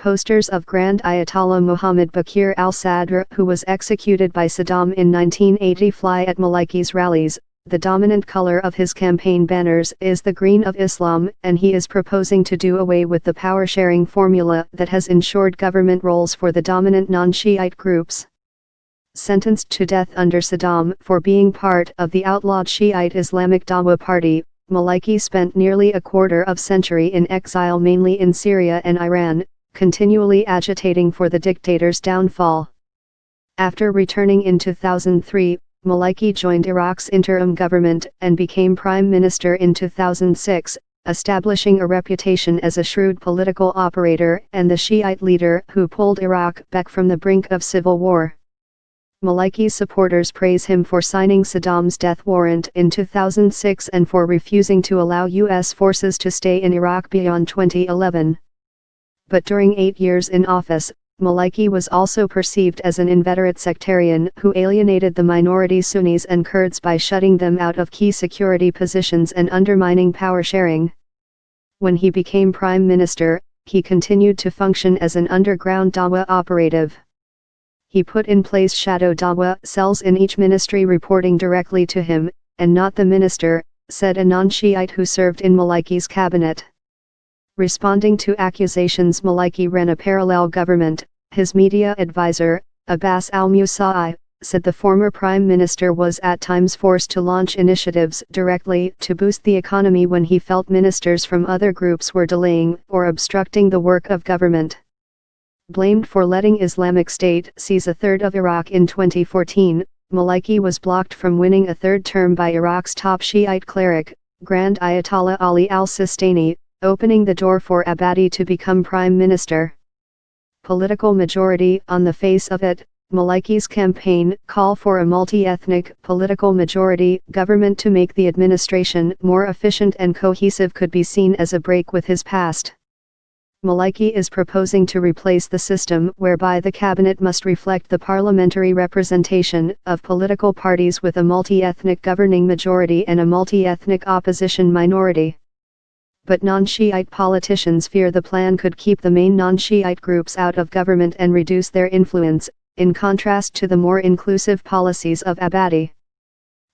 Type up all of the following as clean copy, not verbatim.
posters of Grand Ayatollah Mohammed Baqir al-Sadr, who was executed by Saddam in 1980, fly at Malikis rallies. The dominant color of his campaign banners is the green of Islam, and he is proposing to do away with the power-sharing formula that has ensured government roles for the dominant non-Shiite groups. Sentenced to death under Saddam for being part of the outlawed Shiite Islamic Dawa party, Maliki spent nearly a quarter of century in exile, mainly in Syria and Iran, continually agitating for the dictator's downfall. After returning in 2003, Maliki joined Iraq's interim government and became prime minister in 2006, establishing a reputation as a shrewd political operator and the Shiite leader who pulled Iraq back from the brink of civil war. Maliki's supporters praise him for signing Saddam's death warrant in 2006 and for refusing to allow U.S. forces to stay in Iraq beyond 2011. But during 8 years in office, Maliki was also perceived as an inveterate sectarian who alienated the minority Sunnis and Kurds by shutting them out of key security positions and undermining power sharing. When he became prime minister, he continued to function as an underground Dawa operative. He put in place shadow Dawa cells in each ministry reporting directly to him, and not the minister, said a non-Shiite who served in Maliki's cabinet. Responding to accusations Maliki ran a parallel government, his media advisor, Abbas al-Musa'i, said the former prime minister was at times forced to launch initiatives directly to boost the economy when he felt ministers from other groups were delaying or obstructing the work of government. Blamed for letting Islamic State seize a third of Iraq in 2014, Maliki was blocked from winning a third term by Iraq's top Shiite cleric, Grand Ayatollah Ali al-Sistani, opening the door for Abadi to become prime minister. Political majority. On the face of it, Maliki's campaign call for a multi-ethnic political majority government to make the administration more efficient and cohesive could be seen as a break with his past. Maliki is proposing to replace the system whereby the cabinet must reflect the parliamentary representation of political parties with a multi-ethnic governing majority and a multi-ethnic opposition minority. But non-Shiite politicians fear the plan could keep the main non-Shiite groups out of government and reduce their influence, in contrast to the more inclusive policies of Abadi.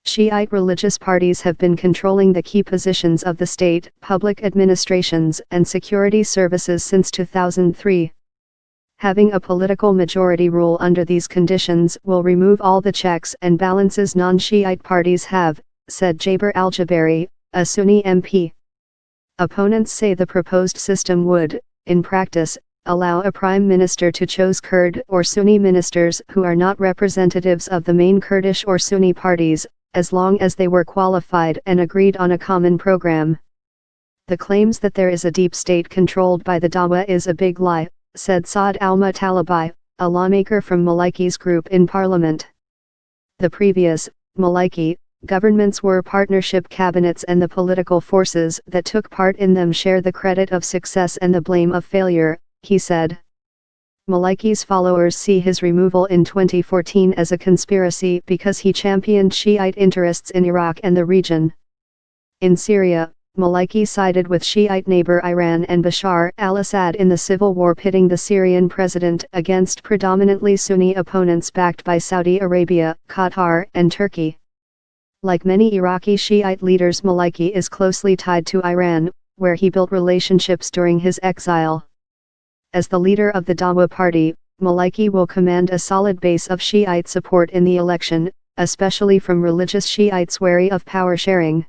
Shiite religious parties have been controlling the key positions of the state, public administrations, and security services since 2003. Having a political majority rule under these conditions will remove all the checks and balances non-Shiite parties have, said Jaber al-Jabari, a Sunni MP. Opponents say the proposed system would, in practice, allow a prime minister to choose Kurd or Sunni ministers who are not representatives of the main Kurdish or Sunni parties, as long as they were qualified and agreed on a common program. The claims that there is a deep state controlled by the Dawa is a big lie, said Saad al-Mutalabi, a lawmaker from Maliki's group in parliament. The previous, Maliki, governments were partnership cabinets and the political forces that took part in them share the credit of success and the blame of failure, he said. Maliki's followers see his removal in 2014 as a conspiracy because he championed Shiite interests in Iraq and the region. In Syria, Maliki sided with Shiite neighbor Iran and Bashar al-Assad in the civil war, pitting the Syrian president against predominantly Sunni opponents backed by Saudi Arabia, Qatar, and Turkey. Like many Iraqi Shiite leaders, Maliki is closely tied to Iran, where he built relationships during his exile. As the leader of the Dawa party, Maliki will command a solid base of Shiite support in the election, especially from religious Shiites wary of power sharing.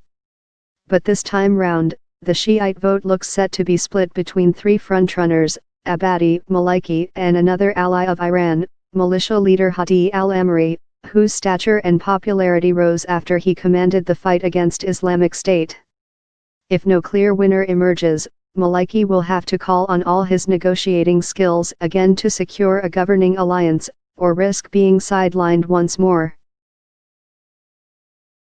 But this time round, the Shiite vote looks set to be split between three frontrunners, Abadi, Maliki, and another ally of Iran, militia leader Hadi al-Amri, whose stature and popularity rose after he commanded the fight against Islamic State. If no clear winner emerges, Maliki will have to call on all his negotiating skills again to secure a governing alliance, or risk being sidelined once more.